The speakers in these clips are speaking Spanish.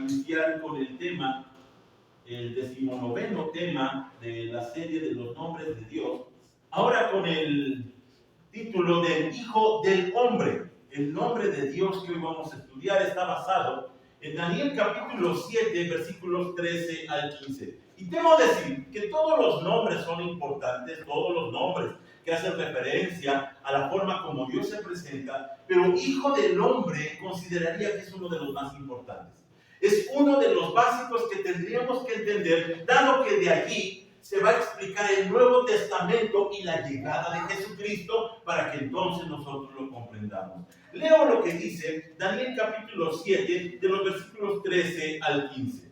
iniciar con el tema, el 19º tema de la serie de los nombres de Dios, ahora con el título del Hijo del Hombre. El nombre de Dios que hoy vamos a estudiar está basado en Daniel capítulo 7, versículos 13 al 15. Y debo decir que todos los nombres son importantes, todos los nombres que hacen referencia a la forma como Dios se presenta, pero Hijo del Hombre consideraría que es uno de los más importantes. Es uno de los básicos que tendríamos que entender, dado que de allí se va a explicar el Nuevo Testamento y la llegada de Jesucristo para que entonces nosotros lo comprendamos. Leo lo que dice Daniel capítulo 7, de los versículos 13 al 15.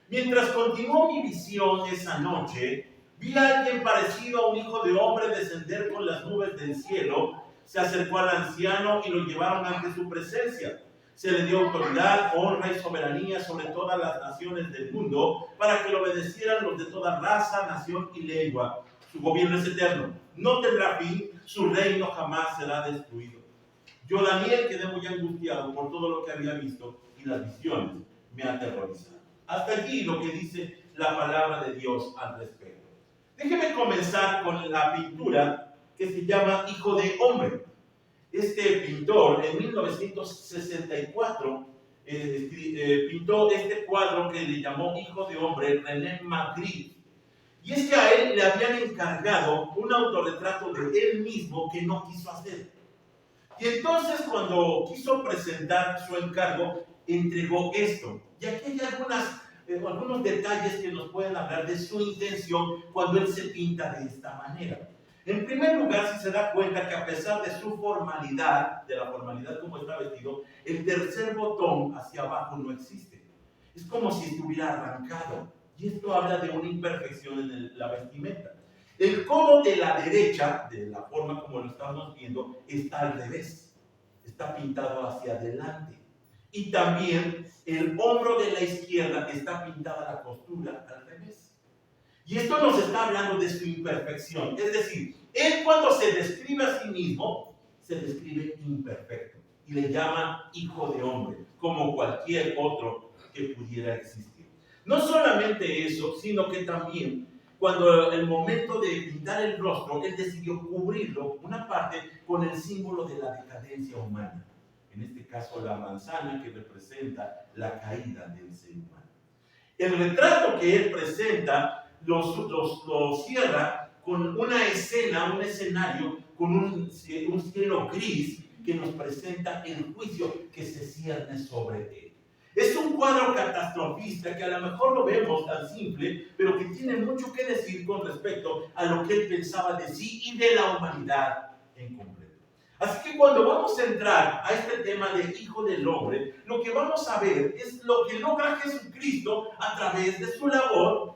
Mientras continuó mi visión esa noche, vi a alguien parecido a un hijo de hombre descender con las nubes del cielo. Se acercó al anciano y lo llevaron ante su presencia. Se le dio autoridad, honra y soberanía sobre todas las naciones del mundo para que lo obedecieran los de toda raza, nación y lengua. Su gobierno es eterno, no tendrá fin, su reino jamás será destruido. Yo, Daniel, quedé muy angustiado por todo lo que había visto y las visiones me aterrorizaron. Hasta aquí lo que dice la palabra de Dios al respecto. Déjeme comenzar con la pintura que se llama Hijo de Hombre. Este pintor en 1964 pintó este cuadro que le llamó Hijo de Hombre, René Magritte. Y es que a él le habían encargado un autorretrato de él mismo que no quiso hacer. Y entonces cuando quiso presentar su encargo, entregó esto. Y aquí hay algunos detalles que nos pueden hablar de su intención cuando él se pinta de esta manera. En primer lugar, si se da cuenta que a pesar de su formalidad, de la formalidad como está vestido, el tercer botón hacia abajo no existe. Es como si estuviera arrancado. Y esto habla de una imperfección en la vestimenta. El codo de la derecha, de la forma como lo estamos viendo, está al revés. Está pintado hacia adelante. Y también el hombro de la izquierda está pintada la costura al revés. Y esto nos está hablando de su imperfección. Es decir, él cuando se describe a sí mismo, se describe imperfecto. Y le llama Hijo de Hombre, como cualquier otro que pudiera existir. No solamente eso, sino que también, cuando el momento de pintar el rostro, él decidió cubrirlo, una parte, con el símbolo de la decadencia humana. En este caso, la manzana que representa la caída del ser humano. El retrato que él presenta lo cierra con una escena, un escenario, con un cielo gris que nos presenta el juicio que se cierne sobre él. Es un cuadro catastrofista que a lo mejor lo vemos tan simple, pero que tiene mucho que decir con respecto a lo que él pensaba de sí y de la humanidad en completo. Así que cuando vamos a entrar a este tema de Hijo del Hombre, lo que vamos a ver es lo que logra Jesucristo a través de su labor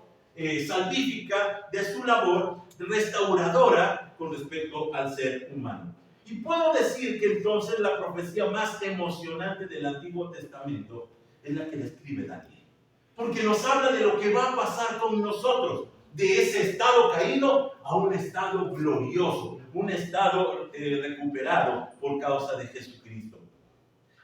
salvífica, de su labor restauradora con respecto al ser humano. Y puedo decir que entonces la profecía más emocionante del Antiguo Testamento es la que describe Daniel. Porque nos habla de lo que va a pasar con nosotros, de ese estado caído a un estado glorioso, un estado recuperado por causa de Jesucristo.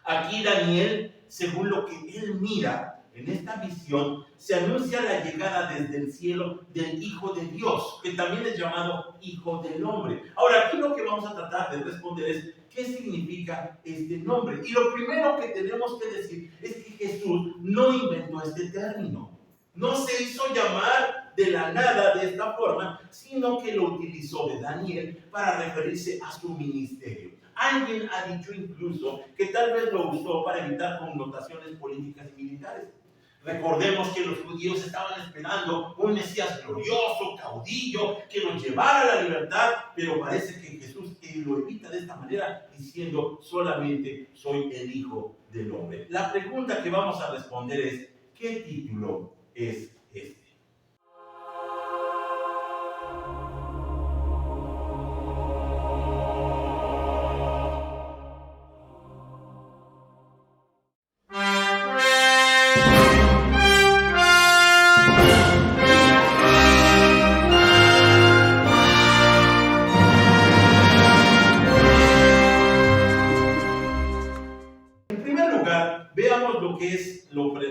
Aquí Daniel, según lo que él mira en esta visión, se anuncia la llegada desde el cielo del Hijo de Dios, que también es llamado Hijo del Hombre. Ahora, aquí lo que vamos a tratar de responder es, ¿qué significa este nombre? Y lo primero que tenemos que decir es que Jesús no inventó este término. No se hizo llamar de la nada de esta forma, sino que lo utilizó de Daniel para referirse a su ministerio. Alguien ha dicho incluso que tal vez lo usó para evitar connotaciones políticas y militares. Recordemos que los judíos estaban esperando un Mesías glorioso, caudillo, que los llevara a la libertad, pero parece que Jesús lo evita de esta manera, diciendo solamente soy el Hijo del Hombre. La pregunta que vamos a responder es, ¿qué título es este?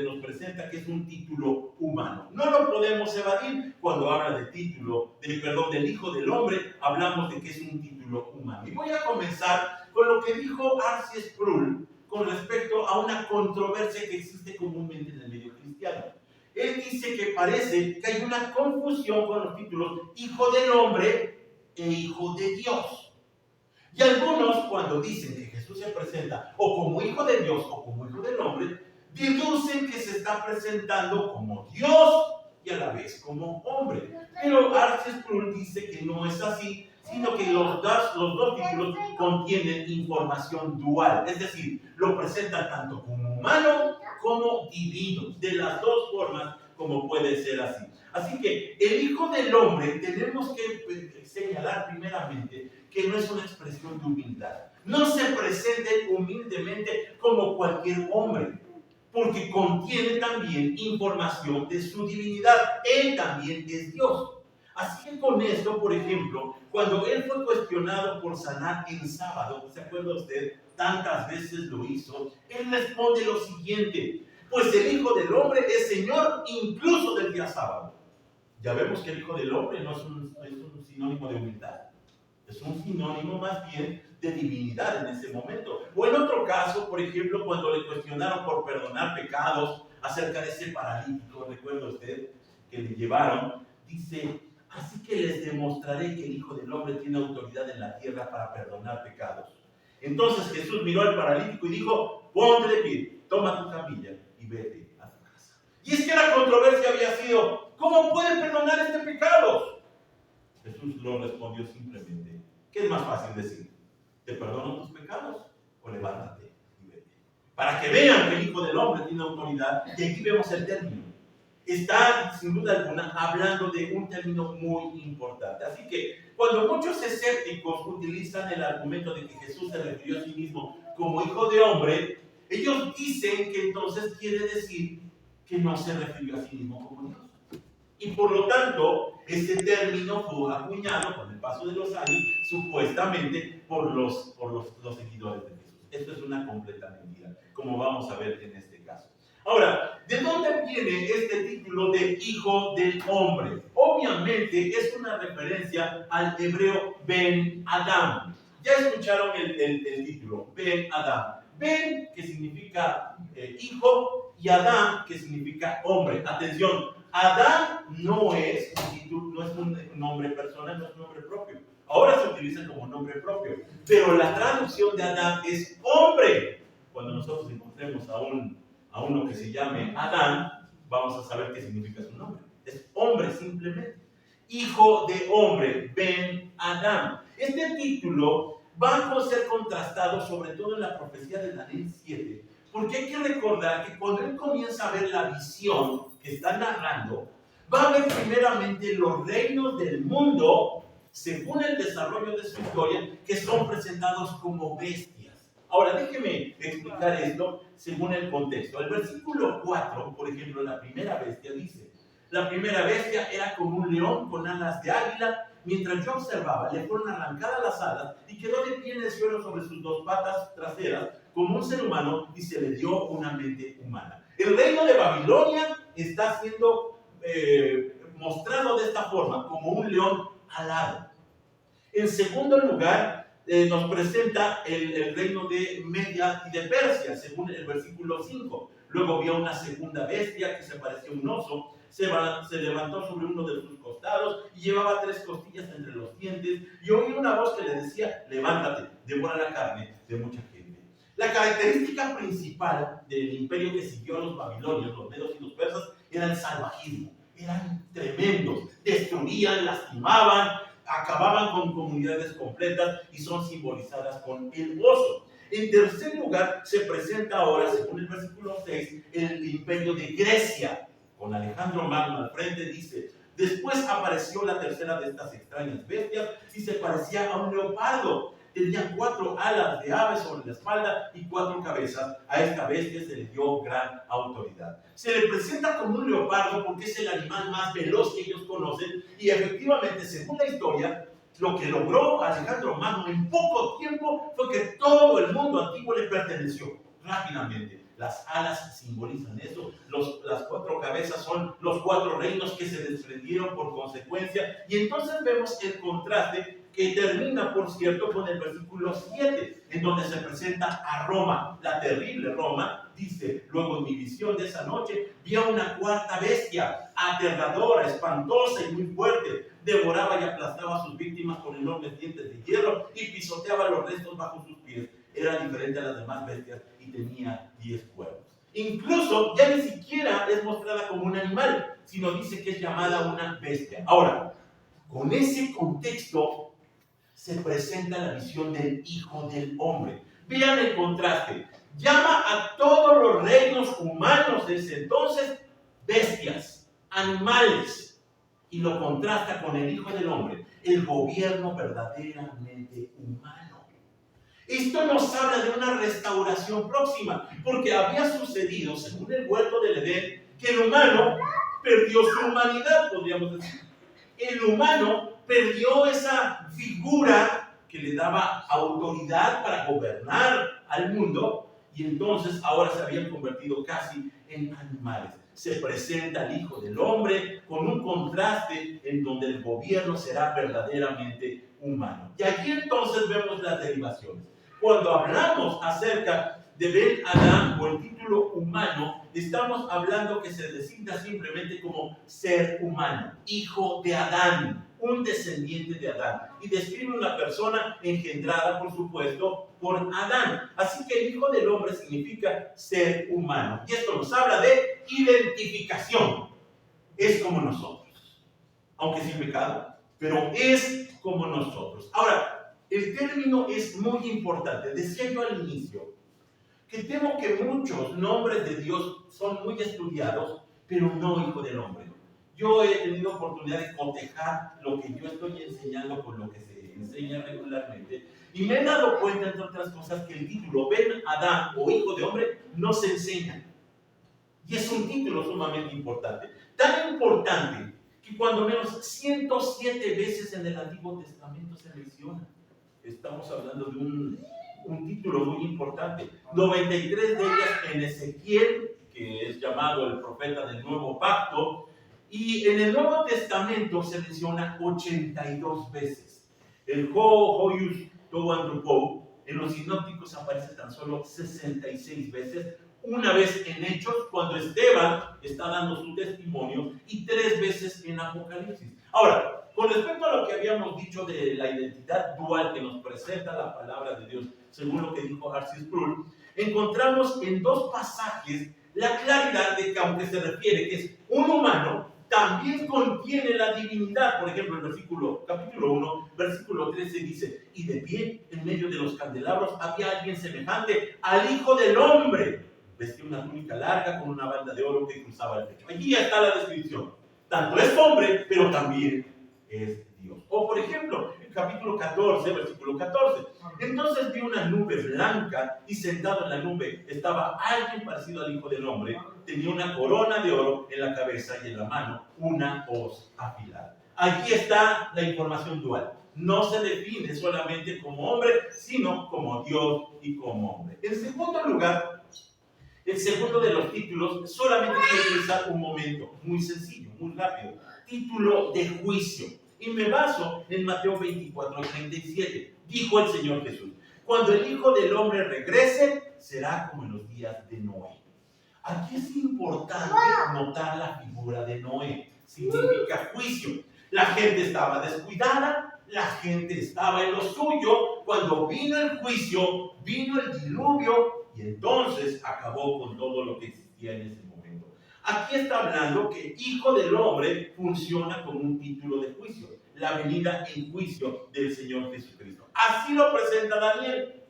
hombre nos presenta que es un título humano. No lo podemos evadir cuando habla de del Hijo del Hombre, hablamos de que es un título humano. Y voy a comenzar con lo que dijo R.C. Sproul con respecto a una controversia que existe comúnmente en el medio cristiano. Él dice que parece que hay una confusión con los títulos Hijo del Hombre e Hijo de Dios. Y algunos, cuando dicen que Jesús se presenta o como Hijo de Dios o como Hijo del Hombre, deducen que se está presentando como Dios y a la vez como hombre. Pero R.C. Sproul dice que no es así, sino que los dos títulos contienen información dual, es decir, lo presentan tanto como humano como divino, de las dos formas como puede ser así. Así que el Hijo del Hombre tenemos que señalar primeramente que no es una expresión de humildad. No se presente humildemente como cualquier hombre, porque contiene también información de su divinidad. Él también es Dios. Así que con esto, por ejemplo, cuando él fue cuestionado por sanar en sábado, ¿se acuerda usted? Tantas veces lo hizo. Él responde lo siguiente: pues el Hijo del Hombre es Señor incluso del día sábado. Ya vemos que el Hijo del Hombre no es un sinónimo de humildad. Es un sinónimo más bien de divinidad en ese momento. O en otro caso, por ejemplo, cuando le cuestionaron por perdonar pecados acerca de ese paralítico, recuerda usted que le llevaron, dice: así que les demostraré que el Hijo del Hombre tiene autoridad en la tierra para perdonar pecados. Entonces Jesús miró al paralítico y dijo: ponte de pie, toma tu camilla y vete a tu casa. Y es que la controversia había sido: ¿cómo puede perdonar este pecado? Jesús lo respondió simplemente: ¿qué es más fácil decir? ¿Te perdono tus pecados o levántate y vete? Para que vean que el Hijo del Hombre tiene autoridad. Y aquí vemos el término. Está, sin duda alguna, hablando de un término muy importante. Así que cuando muchos escépticos utilizan el argumento de que Jesús se refirió a sí mismo como Hijo de Hombre, ellos dicen que entonces quiere decir que no se refirió a sí mismo como Dios. Y por lo tanto, este término fue acuñado con el paso de los años, supuestamente por los seguidores de Jesús. Esto es una completa mentira, como vamos a ver en este caso. Ahora, ¿de dónde viene este título de Hijo del Hombre? Obviamente es una referencia al hebreo Ben Adam. Ya escucharon el título, Ben Adam. Ben, que significa hijo, y Adam, que significa hombre. Atención, Adán no es un nombre personal, no es un nombre propio. Ahora se utiliza como nombre propio, pero la traducción de Adán es hombre. Cuando nosotros encontremos a uno que se llame Adán, vamos a saber qué significa su nombre. Es hombre simplemente. Hijo de hombre, Ben Adán. Este título va a ser contrastado sobre todo en la profecía de Daniel 7, porque hay que recordar que cuando él comienza a ver la visión que está narrando, va a ver primeramente los reinos del mundo, según el desarrollo de su historia, que son presentados como bestias. Ahora, déjeme explicar esto según el contexto. El versículo 4, por ejemplo, la primera bestia dice: la primera bestia era como un león con alas de águila. Mientras yo observaba, le fueron arrancadas las alas y quedó de pie en el suelo sobre sus dos patas traseras, como un ser humano, y se le dio una mente humana. El reino de Babilonia está siendo mostrado de esta forma, como un león alado. En segundo lugar, nos presenta el reino de Media y de Persia, según el versículo 5. Luego vio una segunda bestia que se parecía a un oso. Se levantó sobre uno de sus costados y llevaba 3 costillas entre los dientes, y oí una voz que le decía: levántate, devora la carne de mucha gente. La característica principal del imperio que siguió a los babilonios, los medos y los persas, era el salvajismo. Eran tremendos, destruían, lastimaban, acababan con comunidades completas y son simbolizadas con el oso. En tercer lugar, se presenta ahora, según el versículo 6, el imperio de Grecia, con Alejandro Magno al frente. Dice: después apareció la tercera de estas extrañas bestias y se parecía a un leopardo. Tenía 4 alas de ave sobre la espalda y 4 cabezas. A esta bestia se le dio gran autoridad. Se le presenta como un leopardo porque es el animal más veloz que ellos conocen, y efectivamente, según la historia, lo que logró Alejandro Magno en poco tiempo fue que todo el mundo antiguo le perteneció rápidamente. Las alas simbolizan eso. Las 4 cabezas son los 4 reinos que se desprendieron por consecuencia. Y entonces vemos el contraste que termina, por cierto, con el versículo 7, en donde se presenta a Roma, la terrible Roma. Dice: luego en mi visión de esa noche vi a una cuarta bestia, aterradora, espantosa y muy fuerte. Devoraba y aplastaba a sus víctimas con enormes dientes de hierro y pisoteaba los restos bajo sus pies. Era diferente a las demás bestias y tenía 10 cuernos. Incluso ya ni siquiera es mostrada como un animal, sino dice que es llamada una bestia. Ahora, con ese contexto se presenta la visión del Hijo del Hombre. Vean el contraste. Llama a todos los reinos humanos de ese entonces bestias, animales, y lo contrasta con el Hijo del Hombre, el gobierno verdaderamente humano. Esto nos habla de una restauración próxima, porque había sucedido, según el huerto del Edén, que el humano perdió su humanidad, podríamos decir. El humano perdió esa figura que le daba autoridad para gobernar al mundo, y entonces ahora se habían convertido casi en animales. Se presenta el Hijo del Hombre con un contraste en donde el gobierno será verdaderamente humano. Y aquí entonces vemos las derivaciones. Cuando hablamos acerca de Ben Adán o el título humano, estamos hablando que se designa simplemente como ser humano, hijo de Adán, un descendiente de Adán, y describe una persona engendrada, por supuesto, por Adán. Así que el Hijo del Hombre significa ser humano, y esto nos habla de identificación. Es como nosotros, aunque sin pecado, pero es como nosotros. Ahora, el término es muy importante. Decía yo al inicio que temo que muchos nombres de Dios son muy estudiados, pero no Hijo del Hombre. Yo he tenido oportunidad de cotejar lo que yo estoy enseñando con lo que se enseña regularmente, y me he dado cuenta, entre otras cosas, que el título Ben Adán o Hijo de Hombre no se enseña. Y es un título sumamente importante. Tan importante que cuando menos 107 veces en el Antiguo Testamento se menciona. Estamos hablando de un título muy importante. 93 de ellas en Ezequiel, que es llamado el profeta del Nuevo Pacto, y en el Nuevo Testamento se menciona 82 veces. El Hoyus Towantrupou en los sinópticos aparece tan solo 66 veces, una vez en Hechos, cuando Esteban está dando su testimonio, y 3 veces en Apocalipsis. Ahora, con respecto a lo que habíamos dicho de la identidad dual que nos presenta la palabra de Dios, según lo que dijo R.C. Sproul, encontramos en 2 pasajes la claridad de que, aunque se refiere que es un humano, también contiene la divinidad. Por ejemplo, el capítulo 1, versículo 13 dice: y de pie en medio de los candelabros había alguien semejante al Hijo del Hombre. Vestía una túnica larga con una banda de oro que cruzaba el pecho. Allí ya está la descripción. Tanto es hombre, pero también es Dios. O por ejemplo, el capítulo 14, versículo 14. Entonces vi una nube blanca, y sentado en la nube estaba alguien parecido al Hijo del Hombre. Tenía una corona de oro en la cabeza y en la mano una hoz afilada. Aquí está la información dual. No se define solamente como hombre, sino como Dios y como hombre. En segundo lugar, el segundo de los títulos, solamente quiero utilizar un momento muy sencillo, muy rápido. Título de juicio. Y me baso en Mateo 24:37. Dijo el Señor Jesús: cuando el Hijo del Hombre regrese, será como en los días de Noé. Aquí es importante notar la figura de Noé. Significa juicio. La gente estaba descuidada, la gente estaba en lo suyo. Cuando vino el juicio, vino el diluvio, y entonces acabó con todo lo que existía en ese momento. Aquí está hablando que Hijo del Hombre funciona como un título de juicio, la venida en juicio del Señor Jesucristo. Así lo presenta Daniel.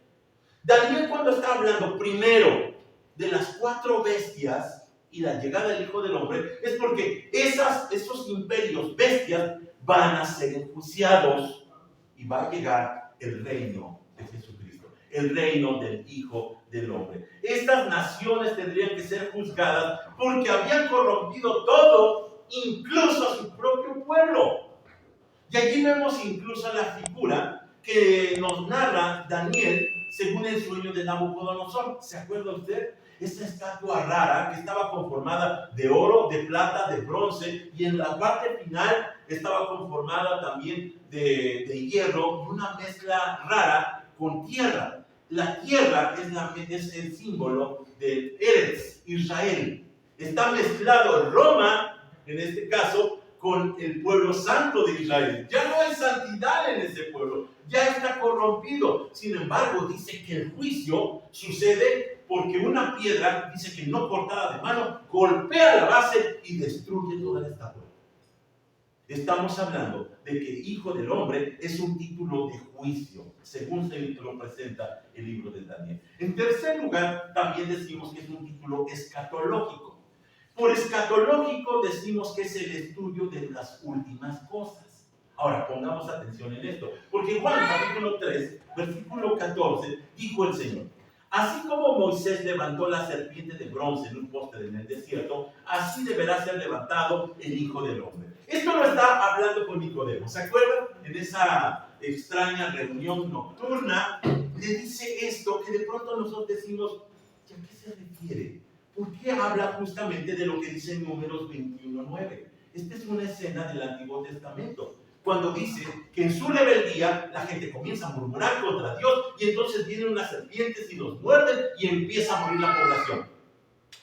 Daniel, cuando está hablando primero de las 4 bestias y la llegada del Hijo del Hombre, es porque esos imperios bestias van a ser enjuiciados, y va a llegar el reino de Jesucristo, el reino del Hijo del Hombre. Estas naciones tendrían que ser juzgadas porque habían corrompido todo, incluso a su propio pueblo. Y allí vemos incluso la figura que nos narra Daniel según el sueño de Nabucodonosor. ¿Se acuerda usted? esa estatua rara que estaba conformada de oro, de plata, de bronce, y en la parte final estaba conformada también de hierro, y una mezcla rara con tierra. La tierra es el símbolo de Eretz, Israel. Está mezclado Roma, en este caso, con el pueblo santo de Israel. Ya no hay santidad en ese pueblo, ya está corrompido. Sin embargo, dice que el juicio sucede porque una piedra, dice que no cortada de mano, golpea la base y destruye toda la estatua. Estamos hablando de que Hijo del Hombre es un título de juicio, según se lo presenta el libro de Daniel. En tercer lugar, también decimos que es un título escatológico. Por escatológico decimos que es el estudio de las últimas cosas. Ahora, pongamos atención en esto, porque Juan capítulo 3, versículo 14, dijo el Señor: así como Moisés levantó la serpiente de bronce en un poste en el desierto, así deberá ser levantado el Hijo del Hombre. Esto lo está hablando con Nicodemo. ¿Se acuerdan? En esa extraña reunión nocturna, le dice esto que de pronto nosotros decimos: ¿a qué se refiere? ¿Por qué habla justamente de lo que dice en Números 21:9? Esta es una escena del Antiguo Testamento, cuando dice que en su rebeldía la gente comienza a murmurar contra Dios y entonces vienen unas serpientes y los muerden y empieza a morir la población.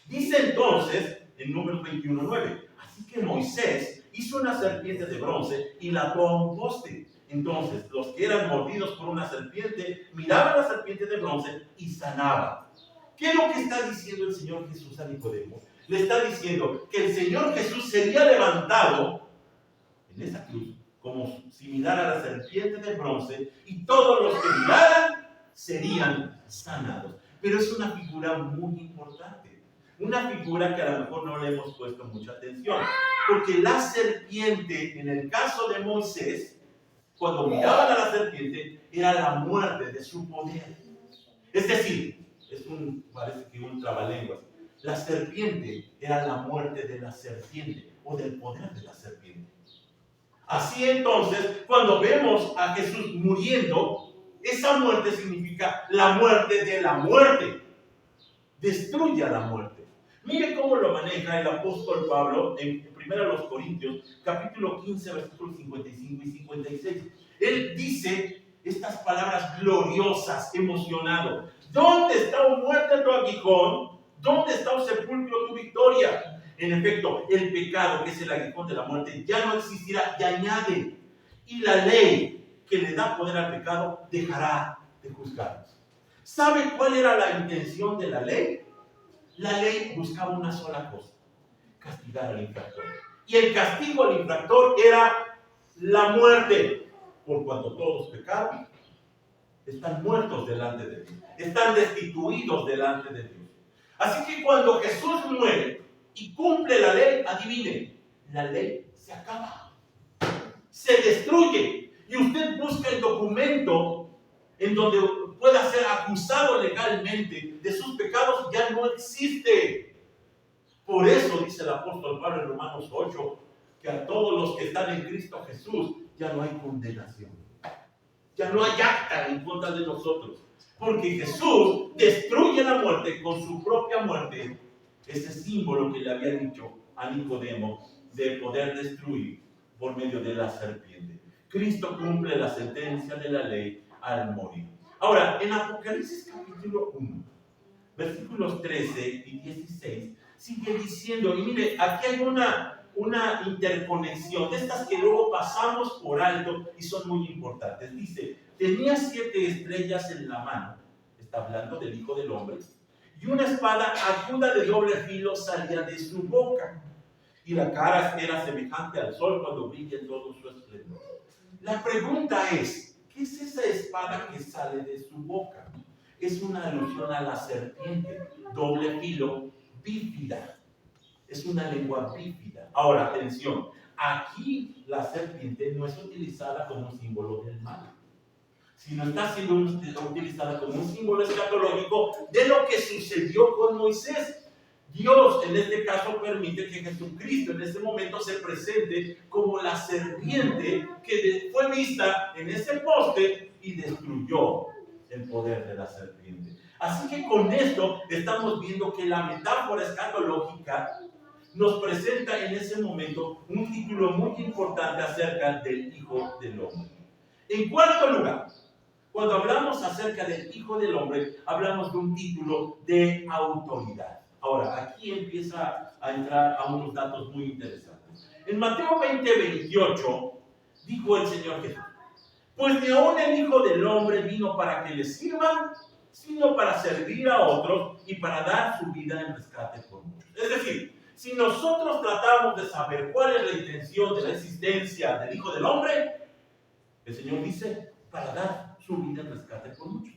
Dice entonces en Números 21:9, así que Moisés hizo una serpiente de bronce y la ató a un poste. Entonces los que eran mordidos por una serpiente miraban a la serpiente de bronce y sanaban. ¿Qué es lo que está diciendo el Señor Jesús a Nicodemo? Le está diciendo que el Señor Jesús sería levantado en esa cruz como similar a la serpiente de bronce y todos los que miraran serían sanados. Pero es una figura muy importante, una figura que a lo mejor no le hemos puesto mucha atención, porque la serpiente, en el caso de Moisés, cuando miraban a la serpiente, era la muerte de su poder. Es decir, parece que un trabalenguas. La serpiente era la muerte de la serpiente o del poder de la serpiente. Así entonces, cuando vemos a Jesús muriendo, esa muerte significa la muerte de la muerte. Destruye a la muerte. Mire cómo lo maneja el apóstol Pablo en 1 Corintios, capítulo 15, versículos 55 y 56. Él dice estas palabras gloriosas, emocionado: ¿dónde está, oh muerte, tu aguijón? ¿Dónde está, oh sepulcro, tu victoria? En efecto, el pecado, que es el aguijón de la muerte, ya no existirá, y añade: y la ley que le da poder al pecado dejará de juzgarnos. ¿Sabe cuál era la intención de la ley? La ley buscaba una sola cosa: castigar al infractor. Y el castigo al infractor era la muerte. Por cuanto todos pecaron, están muertos delante de Dios, están destituidos delante de Dios. Así que cuando Jesús muere y cumple la ley, adivinen, la ley se acaba, se destruye, y usted busca el documento en donde pueda ser acusado legalmente de sus pecados, ya no existe. Por eso dice el apóstol Pablo en Romanos 8, que a todos los que están en Cristo Jesús ya no hay condenación, ya no hay acta en contra de nosotros, porque Jesús destruye la muerte con su propia muerte, ese símbolo que le había dicho a Nicodemo de poder destruir por medio de la serpiente. Cristo cumple la sentencia de la ley al morir. Ahora, en Apocalipsis capítulo 1, versículos 13 y 16, sigue diciendo, y mire, aquí hay una interconexión de estas que luego pasamos por alto y son muy importantes. Dice: tenía 7 estrellas en la mano, está hablando del Hijo del Hombre, y una espada aguda de doble filo salía de su boca, y la cara era semejante al sol cuando brilla en todo su esplendor. La pregunta es: ¿qué es esa espada que sale de su boca? Es una alusión a la serpiente, doble filo, bífida. Es una lengua bífida. Ahora, atención, aquí la serpiente no es utilizada como un símbolo del mal, sino está siendo utilizada como un símbolo escatológico de lo que sucedió con Moisés. Dios en este caso permite que Jesucristo en ese momento se presente como la serpiente que fue vista en ese poste y destruyó el poder de la serpiente. Así que con esto estamos viendo que la metáfora escatológica nos presenta en ese momento un título muy importante acerca del Hijo del Hombre. En cuarto lugar, cuando hablamos acerca del Hijo del Hombre, hablamos de un título de autoridad. Ahora, aquí empieza a entrar a unos datos muy interesantes. En Mateo 20:28 dijo el Señor Jesús: pues ni aun el Hijo del Hombre vino para que le sirvan, sino para servir a otros y para dar su vida en rescate por muchos. Es decir, si nosotros tratamos de saber cuál es la intención de la existencia del Hijo del Hombre, el Señor dice, para dar su vida en rescate por muchos.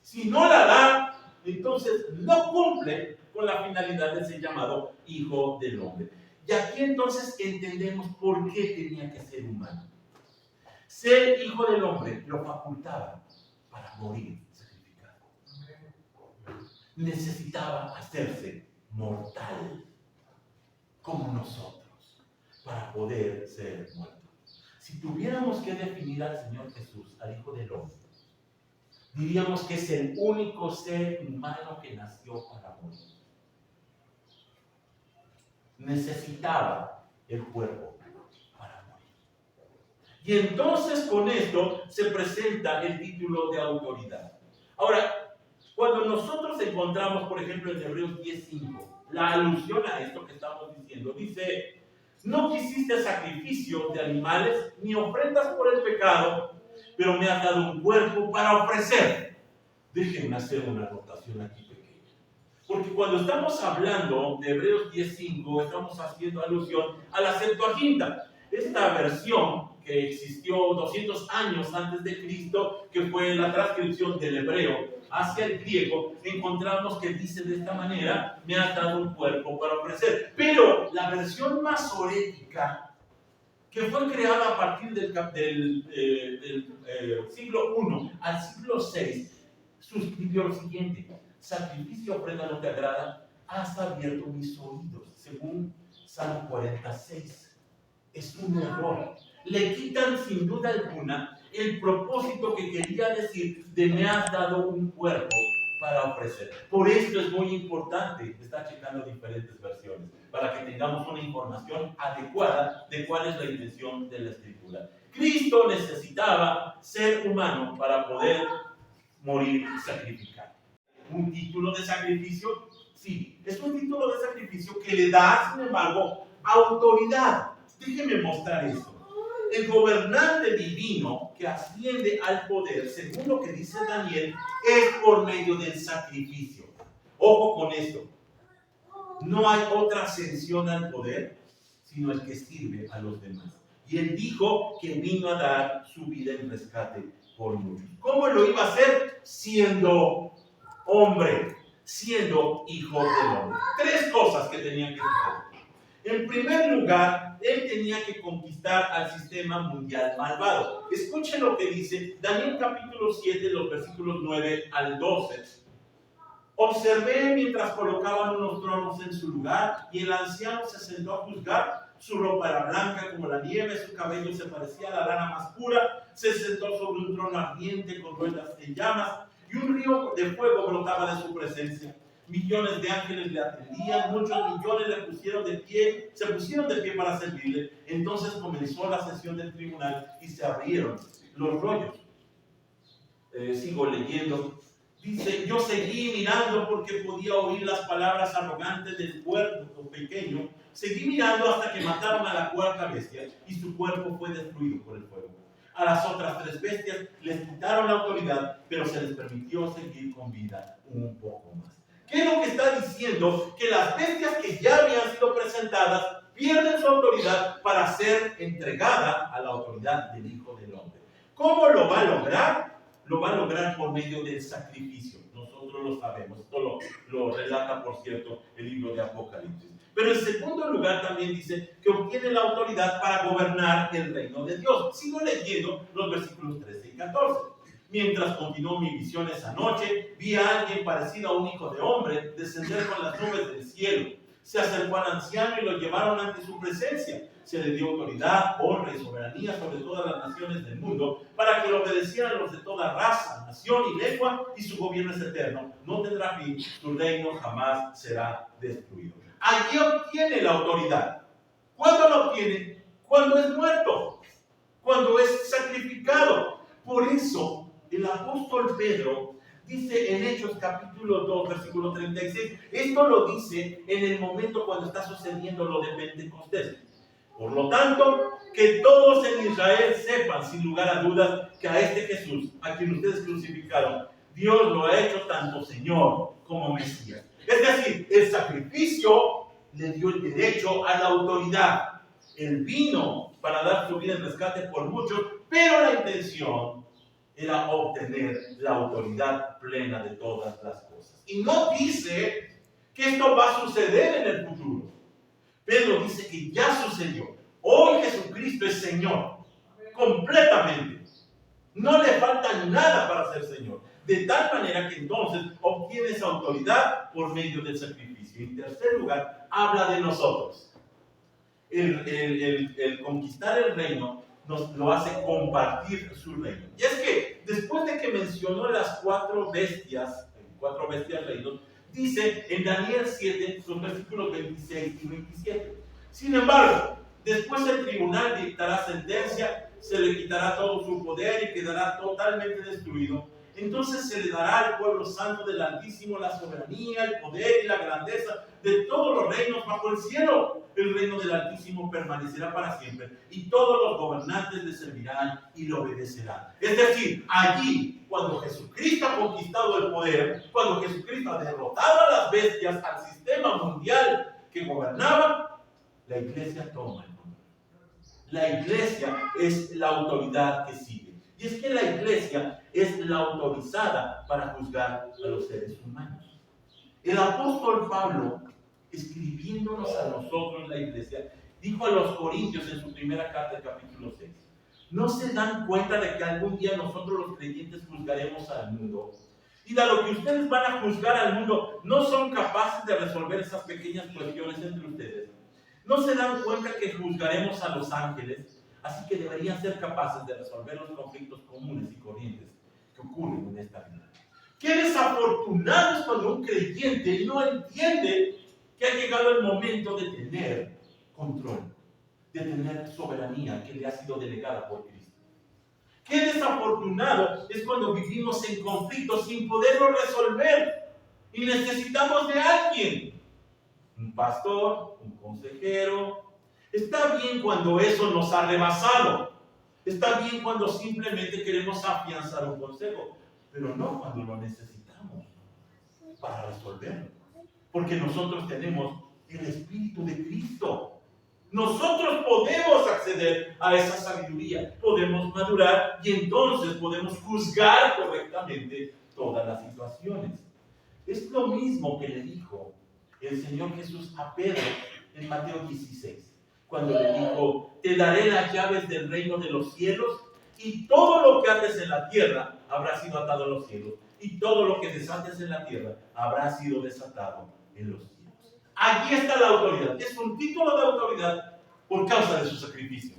Si no la da, entonces no cumple con la finalidad de ser llamado Hijo del Hombre. Y aquí entonces entendemos por qué tenía que ser humano. Ser Hijo del Hombre lo facultaba para morir sacrificado. Necesitaba hacerse mortal como nosotros para poder ser muerto. Si tuviéramos que definir al Señor Jesús, al Hijo del Hombre, diríamos que es el único ser humano que nació para morir. Necesitaba el cuerpo para morir. Y entonces con esto se presenta el título de autoridad. Ahora, cuando nosotros encontramos, por ejemplo, en Hebreos 10:5, la alusión a esto que estamos diciendo, dice: no quisiste sacrificios de animales ni ofrendas por el pecado, pero me has dado un cuerpo para ofrecer. Déjenme hacer una anotación aquí pequeña. Porque cuando estamos hablando de Hebreos 10:5, estamos haciendo alusión a la Septuaginta. Esta versión que existió 200 años antes de Cristo, que fue la transcripción del hebreo hacia el griego, encontramos que dice de esta manera: me has dado un cuerpo para ofrecer. Pero la versión masorética, que fue creada a partir del siglo I al siglo VI, suscribió lo siguiente: sacrificio, ofrenda no te agrada, has abierto mis oídos, según Salmo 46. Es un error. Le quitan sin duda alguna el propósito que quería decir de me has dado un cuerpo para ofrecer. Por esto es muy importante estar checando diferentes versiones, para que tengamos una información adecuada de cuál es la intención de la Escritura. Cristo necesitaba ser humano para poder morir sacrificado. ¿Un título de sacrificio? Sí, es un título de sacrificio que le da, sin embargo, autoridad. Déjenme mostrar esto. El gobernante divino que asciende al poder, según lo que dice Daniel, es por medio del sacrificio. Ojo con esto. No hay otra ascensión al poder, sino el que sirve a los demás. Y él dijo que vino a dar su vida en rescate por muchos. ¿Cómo lo iba a hacer? Siendo hombre, siendo hijo del hombre. Tres cosas que tenían que suceder. En primer lugar, él tenía que conquistar al sistema mundial malvado. Escuchen lo que dice Daniel capítulo 7, los versículos 9 al 12. Observé mientras colocaban unos tronos en su lugar, y el anciano se sentó a juzgar. Su ropa era blanca como la nieve, su cabello se parecía a la lana más pura. Se sentó sobre un trono ardiente con ruedas en llamas, y un río de fuego brotaba de su presencia. Millones de ángeles le atendían, muchos millones se pusieron de pie para servirle. Entonces comenzó la sesión del tribunal y se abrieron los rollos. Sigo leyendo. Dice: yo seguí mirando porque podía oír las palabras arrogantes del cuerpo pequeño. Seguí mirando hasta que mataron a la cuarta bestia y su cuerpo fue destruido por el fuego. A las otras tres bestias les quitaron la autoridad, pero se les permitió seguir con vida un poco más. ¿Qué es lo que está diciendo? Que las bestias que ya habían sido presentadas pierden su autoridad para ser entregada a la autoridad del Hijo del Hombre. ¿Cómo lo va a lograr? Lo va a lograr por medio del sacrificio. Nosotros lo sabemos. Esto lo relata, por cierto, el libro de Apocalipsis. Pero en segundo lugar también dice que obtiene la autoridad para gobernar el reino de Dios. Sigo leyendo los versículos 13 y 14. Mientras continuó mi visión esa noche, vi a alguien parecido a un hijo de hombre descender con las nubes del cielo. se acercó al anciano y lo llevaron ante su presencia. Se le dio autoridad, honra y soberanía sobre todas las naciones del mundo, para que lo obedecieran los de toda raza, nación y lengua, y su gobierno es eterno. No tendrá fin, su reino jamás será destruido. Allí obtiene la autoridad. ¿Cuándo la obtiene? Cuando es muerto, cuando es sacrificado. Por eso, el apóstol Pedro dice en Hechos capítulo 2, versículo 36, esto lo dice en el momento cuando está sucediendo lo de Pentecostés. Por lo tanto, que todos en Israel sepan sin lugar a dudas que a este Jesús, a quien ustedes crucificaron, Dios lo ha hecho tanto Señor como Mesías. Es decir, el sacrificio le dio el derecho a la autoridad. Él vino para dar su vida en rescate por muchos, pero la intención era obtener la autoridad plena de todas las cosas. Y no dice que esto va a suceder en el futuro. Pedro dice que ya sucedió. Hoy Jesucristo es Señor, completamente. No le falta nada para ser Señor. De tal manera que entonces obtiene esa autoridad por medio del sacrificio. Y en tercer lugar, habla de nosotros. El conquistar el reino nos lo hace compartir su reino. Y es que después de que mencionó las cuatro bestias reinos, dice en Daniel 7, los versículos 26 y 27. Sin embargo, después el tribunal dictará sentencia, se le quitará todo su poder y quedará totalmente destruido. Entonces se le dará al pueblo santo del Altísimo la soberanía, el poder y la grandeza de todos los reinos bajo el cielo. El reino del Altísimo permanecerá para siempre y todos los gobernantes le servirán y le obedecerán. Es decir, allí, cuando Jesucristo ha conquistado el poder, cuando Jesucristo ha derrotado a las bestias, al sistema mundial que gobernaba, la iglesia toma el control. La iglesia es la autoridad que sigue. Y es que la iglesia es la autorizada para juzgar a los seres humanos. El apóstol Pablo, escribiéndonos a nosotros, la iglesia, dijo a los Corintios en su primera carta, capítulo 6, ¿no se dan cuenta de que algún día nosotros los creyentes juzgaremos al mundo? Y dado que ustedes van a juzgar al mundo, no son capaces de resolver esas pequeñas cuestiones entre ustedes. ¿No se dan cuenta que juzgaremos a los ángeles? Así que deberían ser capaces de resolver los conflictos comunes y corrientes que ocurren en esta vida. Qué desafortunado es cuando un creyente no entiende que ha llegado el momento de tener control, de tener soberanía que le ha sido delegada por Cristo. Qué desafortunado es cuando vivimos en conflictos sin poderlo resolver y necesitamos de alguien, un pastor, un consejero. Está bien cuando eso nos ha rebasado, está bien cuando simplemente queremos afianzar un consejo, pero no cuando lo necesitamos para resolverlo. Porque nosotros tenemos el Espíritu de Cristo. Nosotros podemos acceder a esa sabiduría, podemos madurar y entonces podemos juzgar correctamente todas las situaciones. Es lo mismo que le dijo el Señor Jesús a Pedro en Mateo 16, cuando le dijo, te daré las llaves del reino de los cielos y todo lo que ates en la tierra habrá sido atado en los cielos y todo lo que desates en la tierra habrá sido desatado en los cielos. Allí está la autoridad. Es un título de autoridad por causa de su sacrificio.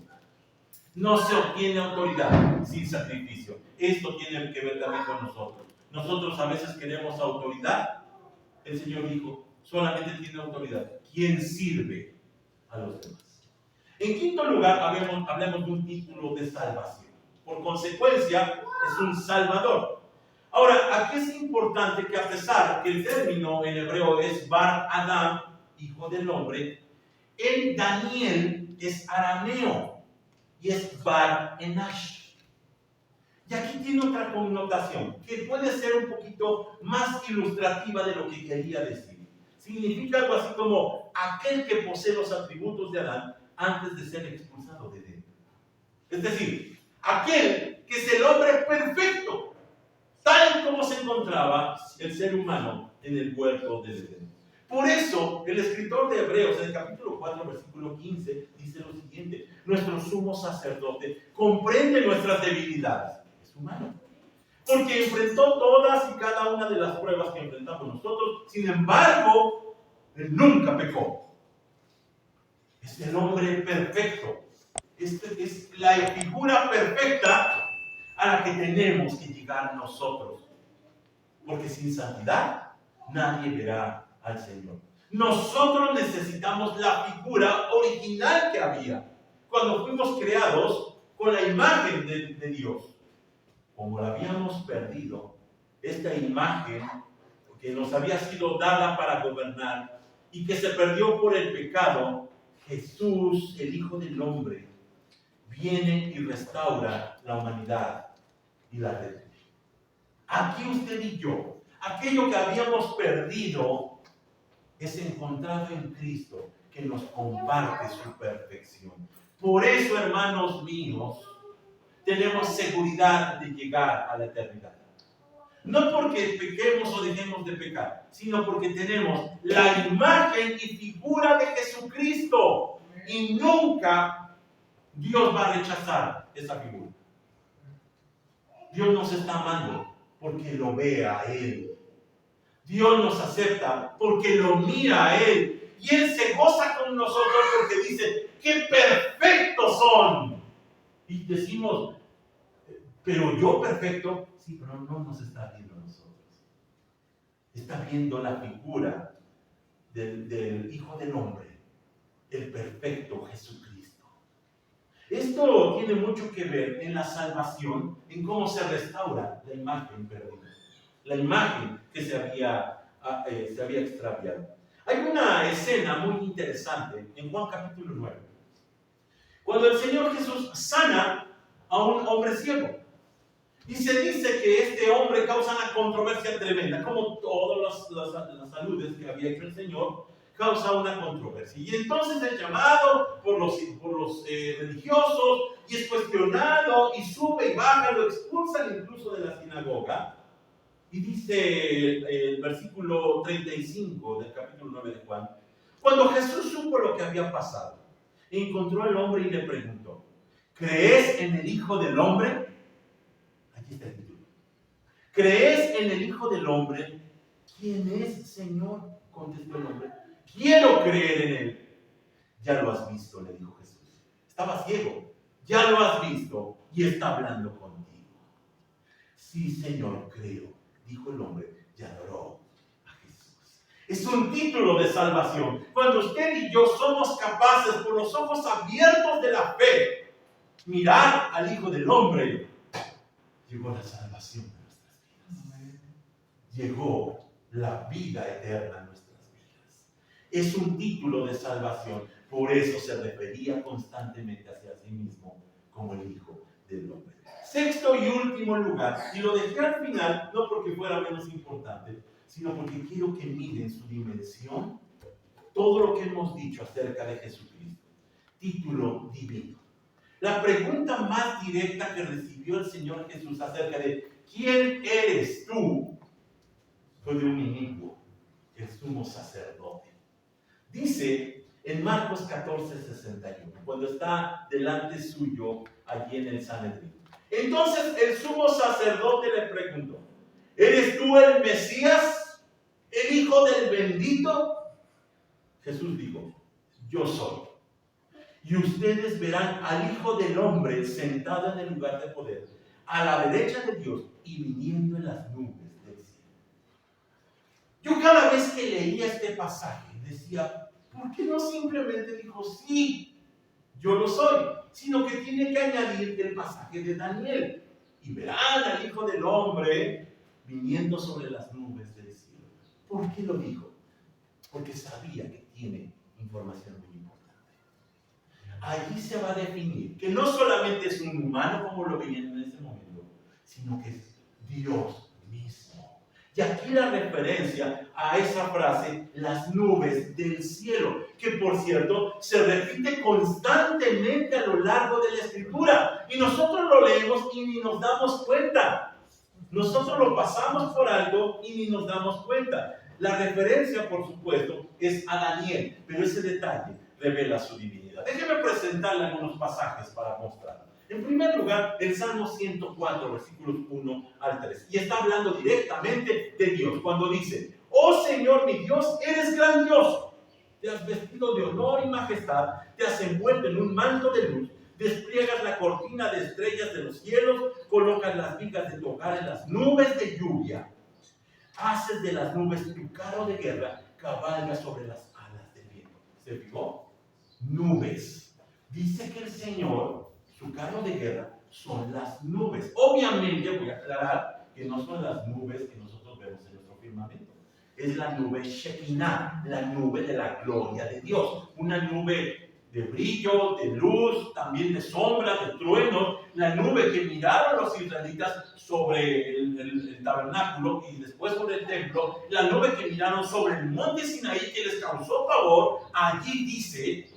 No se obtiene autoridad sin sacrificio. Esto tiene que ver también con nosotros. Nosotros a veces queremos autoridad. El Señor dijo, solamente tiene autoridad quien sirve a los demás. En quinto lugar, hablemos de un título de salvación. Por consecuencia, es un salvador. Ahora, aquí es importante que a pesar que el término en hebreo es Bar Adam, hijo del hombre, en Daniel es arameo y es Bar Enash. Y aquí tiene otra connotación que puede ser un poquito más ilustrativa de lo que quería decir. Significa algo así como aquel que posee los atributos de Adán antes de ser expulsado de Edén. Es decir, aquel que es el hombre perfecto, tal como se encontraba el ser humano en el huerto de Edén. Por eso, el escritor de Hebreos, en el capítulo 4, versículo 15, dice lo siguiente: nuestro sumo sacerdote comprende nuestras debilidades, es humano, porque enfrentó todas y cada una de las pruebas que enfrentamos nosotros. Sin embargo, Él nunca pecó. Es el hombre perfecto. Es la figura perfecta a la que tenemos que llegar nosotros. Porque sin santidad nadie verá al Señor. Nosotros necesitamos la figura original que había cuando fuimos creados con la imagen de Dios. Como la habíamos perdido, esta imagen que nos había sido dada para gobernar y que se perdió por el pecado, Jesús, el Hijo del Hombre, viene y restaura la humanidad y la redime. Aquí usted y yo, aquello que habíamos perdido, es encontrado en Cristo, que nos comparte su perfección. Por eso, hermanos míos, tenemos seguridad de llegar a la eternidad. No porque pequemos o dejemos de pecar, sino porque tenemos la imagen y figura de Jesucristo. Y nunca Dios va a rechazar esa figura. Dios nos está amando porque lo ve a Él. Dios nos acepta porque lo mira a Él. Y Él se goza con nosotros porque dice, ¡qué perfectos son! Y decimos, pero yo perfecto, sí, pero no nos está viendo a nosotros. Está viendo la figura del Hijo del Hombre, el perfecto Jesucristo. Esto tiene mucho que ver en la salvación, en cómo se restaura la imagen perdida, la imagen que se había extraviado. Hay una escena muy interesante en Juan capítulo 9, cuando el Señor Jesús sana a un hombre ciego. Y se dice que este hombre causa una controversia tremenda, como todas las saludes que había hecho el Señor, causa una controversia. Y entonces es llamado por los religiosos y es cuestionado y sube y baja, lo expulsan incluso de la sinagoga. Y dice el versículo 35 del capítulo 9 de Juan, cuando Jesús supo lo que había pasado, encontró al hombre y le preguntó, ¿crees en el Hijo del Hombre? Aquí está el título. ¿Crees en el Hijo del Hombre? ¿Quién es, Señor? Contestó el hombre. Quiero creer en Él. Ya lo has visto, le dijo Jesús. Estaba ciego. Ya lo has visto y está hablando contigo. Sí, Señor, creo, dijo el hombre y adoró a Jesús. Es un título de salvación. Cuando usted y yo somos capaces, por los ojos abiertos de la fe, mirar al Hijo del Hombre, llegó la salvación de nuestras vidas. Llegó la vida eterna en nuestras vidas. Es un título de salvación. Por eso se refería constantemente hacia sí mismo como el Hijo del Hombre. Sexto y último lugar, y lo dejé al final, no porque fuera menos importante, sino porque quiero que miren su dimensión, todo lo que hemos dicho acerca de Jesucristo. Título divino. La pregunta más directa que recibió el Señor Jesús acerca de ¿quién eres tú? Fue de un inicuo, el sumo sacerdote. Dice en Marcos 14:61, cuando está delante suyo allí en el Sanedrín. Entonces el sumo sacerdote le preguntó, ¿eres tú el Mesías, el Hijo del Bendito? Jesús dijo, yo soy. Y ustedes verán al Hijo del Hombre sentado en el lugar de poder, a la derecha de Dios y viniendo en las nubes del cielo. Yo cada vez que leía este pasaje decía, ¿por qué no simplemente dijo, sí, yo lo soy? Sino que tiene que añadir el pasaje de Daniel. Y verán al Hijo del Hombre viniendo sobre las nubes del cielo. ¿Por qué lo dijo? Porque sabía que tiene información muy importante. Allí se va a definir que no solamente es un humano como lo veían en ese momento, sino que es Dios mismo. Y aquí la referencia a esa frase, las nubes del cielo, que por cierto se repite constantemente a lo largo de la Escritura. Y nosotros lo leemos y ni nos damos cuenta. Nosotros lo pasamos por alto y ni nos damos cuenta. La referencia, por supuesto, es a Daniel, pero ese detalle revela su divinidad. Déjeme presentarle algunos pasajes para mostrarlo. En primer lugar, el Salmo 104, versículos 1 al 3. Y está hablando directamente de Dios, cuando dice, oh Señor mi Dios, eres grandioso. te has vestido de honor y majestad, te has envuelto en un manto de luz, despliegas la cortina de estrellas de los cielos, colocas las vigas de tu hogar en las nubes de lluvia, haces de las nubes tu carro de guerra, cabalgas sobre las alas del viento. ¿Se fijó? Nubes. Dice que el Señor, su carro de guerra, son las nubes. Obviamente voy a aclarar que no son las nubes que nosotros vemos en nuestro firmamento. Es la nube Shekinah, la nube de la gloria de Dios. Una nube de brillo, de luz, también de sombra, de trueno. La nube que miraron los israelitas sobre el tabernáculo y después sobre el templo. La nube que miraron sobre el monte Sinaí que les causó pavor. Allí dice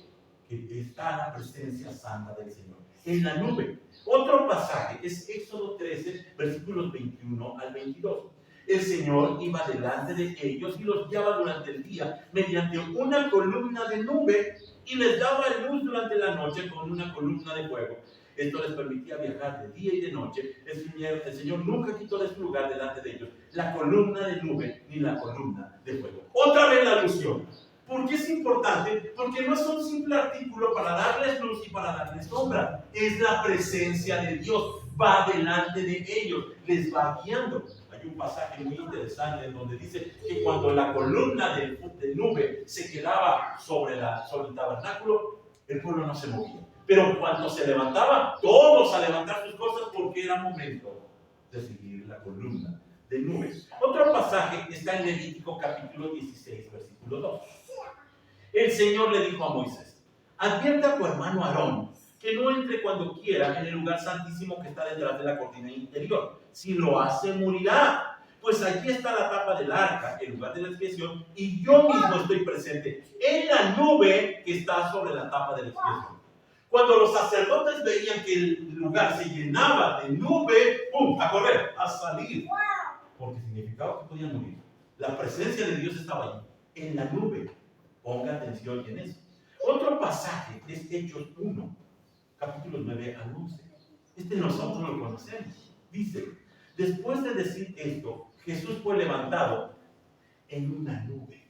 que está la presencia santa del Señor. En la nube. Otro pasaje es Éxodo 13, versículos 21 al 22. El Señor iba delante de ellos y los guiaba durante el día mediante una columna de nube y les daba luz durante la noche con una columna de fuego. Esto les permitía viajar de día y de noche. El Señor nunca quitó de su lugar delante de ellos la columna de nube ni la columna de fuego. Otra vez la alusión. ¿Por qué es importante? Porque no es un simple artículo para darles luz y para darles sombra. Es la presencia de Dios. Va delante de ellos, les va guiando. Hay un pasaje muy interesante en donde dice que cuando la columna de nube se quedaba sobre el tabernáculo, el pueblo no se movía. Pero cuando se levantaba, todos a levantar sus cosas porque era momento de seguir la columna de nube. Otro pasaje está en Levítico capítulo 16, versículo 2. El Señor le dijo a Moisés: advierta a tu hermano Aarón que no entre cuando quiera en el lugar santísimo que está detrás de la cortina interior. Si lo hace, morirá. Pues allí está la tapa del arca, el lugar de la expiación, y yo mismo estoy presente en la nube que está sobre la tapa de la expiación. Cuando los sacerdotes veían que el lugar se llenaba de nube, ¡pum!, a correr, a salir. Porque significaba que podían morir. La presencia de Dios estaba allí, en la nube. Ponga atención en eso. Otro pasaje es Hechos 1, capítulos 9 al 11. Nosotros lo conocemos. Dice: después de decir esto, Jesús fue levantado en una nube.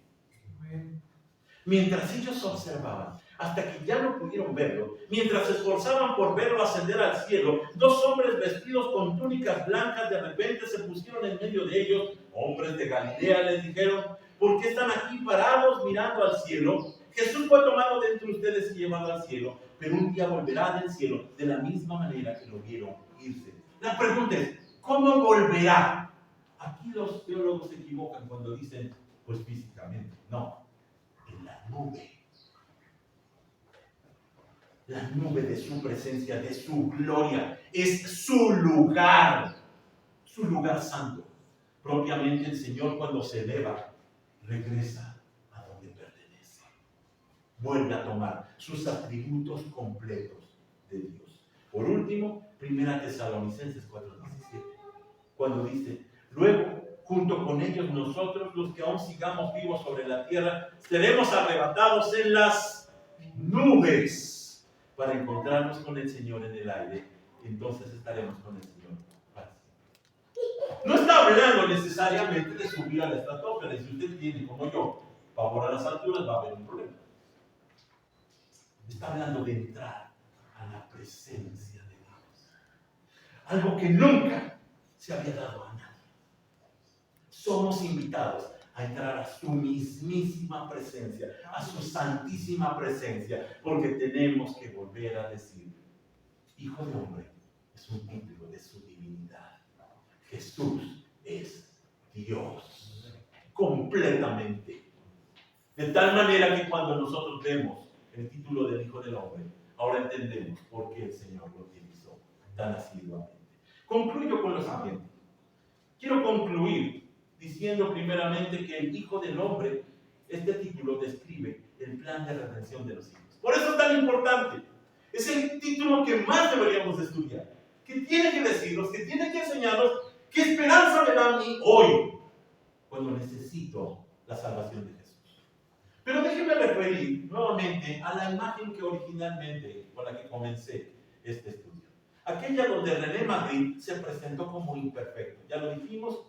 Mientras ellos observaban, hasta que ya no pudieron verlo, mientras se esforzaban por verlo ascender al cielo, dos hombres vestidos con túnicas blancas de repente se pusieron en medio de ellos. Hombres de Galilea, les dijeron: ¿por qué están aquí parados mirando al cielo? Jesús fue tomado de entre ustedes y llevado al cielo, pero un día volverá del cielo de la misma manera que lo vieron irse. La pregunta es: ¿cómo volverá? Aquí los teólogos se equivocan cuando dicen, pues físicamente. No, en la nube. La nube de su presencia, de su gloria, es su lugar santo. Propiamente el Señor, cuando se eleva, regresa a donde pertenece. Vuelve a tomar sus atributos completos de Dios. Por último, 1 Tesalonicenses 4:17, cuando dice: luego, junto con ellos nosotros, los que aún sigamos vivos sobre la tierra, seremos arrebatados en las nubes para encontrarnos con el Señor en el aire. Entonces estaremos con el Señor para siempre. No está hablando necesariamente de subir a la estratosfera. Y si usted tiene, como yo, pavor a las alturas, va a haber un problema. Está hablando de entrar a la presencia de Dios. Algo que nunca se había dado a nadie. Somos invitados a entrar a su mismísima presencia, a su santísima presencia, porque tenemos que volver a decir: Hijo de hombre es un título de su divinidad. Jesús es Dios, completamente. De tal manera que cuando nosotros vemos el título del Hijo del Hombre, ahora entendemos por qué el Señor lo utilizó tan asiduamente. Concluyo con lo siguiente. Quiero concluir diciendo primeramente que el Hijo del Hombre, este título describe el plan de redención de los hijos. Por eso es tan importante. Es el título que más deberíamos estudiar, que tiene que decirnos, que tiene que enseñarnos qué esperanza me da a mí hoy, cuando necesito la salvación de Jesús. Pero déjenme referir nuevamente a la imagen que originalmente con la que comencé este estudio. Aquella donde René Magritte se presentó como imperfecto. Ya lo dijimos,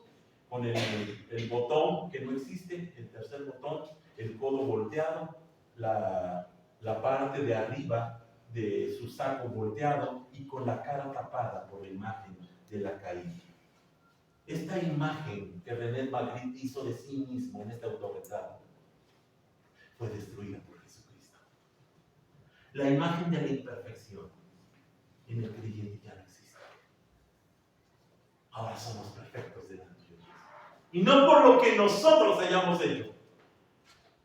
con el botón que no existe, el tercer botón, el codo volteado, la parte de arriba de su saco volteado y con la cara tapada por la imagen de la caída. Esta imagen que René Magritte hizo de sí mismo en este autorretrato fue destruida por Jesucristo. La imagen de la imperfección en el creyente ya no existe. Ahora somos perfectos delante de Dios. Y no por lo que nosotros hayamos hecho,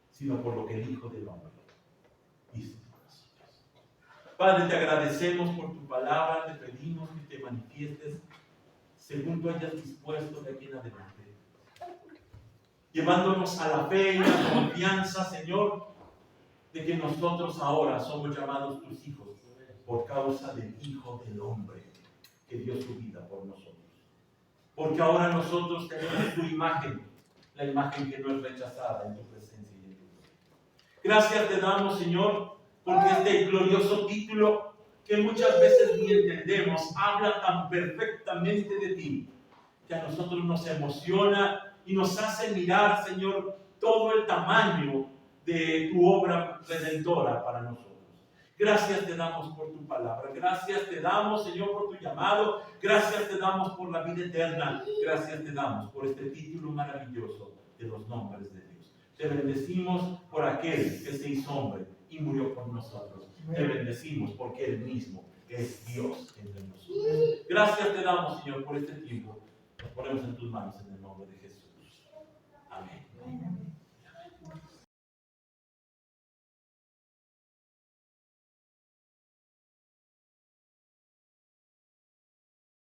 sino por lo que el Hijo del Hombre hizo por nosotros. Padre, te agradecemos por tu palabra, te pedimos que te manifiestes según tú hayas dispuesto de aquí en adelante, llevándonos a la fe y la confianza, Señor, de que nosotros ahora somos llamados tus hijos por causa del Hijo del Hombre que dio su vida por nosotros. Porque ahora nosotros tenemos tu imagen, la imagen que no es rechazada en tu presencia y en tu gloria. Gracias te damos, Señor, porque este glorioso título que muchas veces ni entendemos habla tan perfectamente de ti, que a nosotros nos emociona y nos hace mirar, Señor, todo el tamaño de tu obra redentora para nosotros. Gracias te damos por tu palabra. Gracias te damos, Señor, por tu llamado. Gracias te damos por la vida eterna. Gracias te damos por este título maravilloso de los nombres de Dios. Te bendecimos por aquel que se hizo hombre y murió por nosotros. Te bendecimos porque Él mismo es Dios entre nosotros. Gracias te damos, Señor, por este tiempo. Nos ponemos en tus manos en el nombre de Jesús. Amén.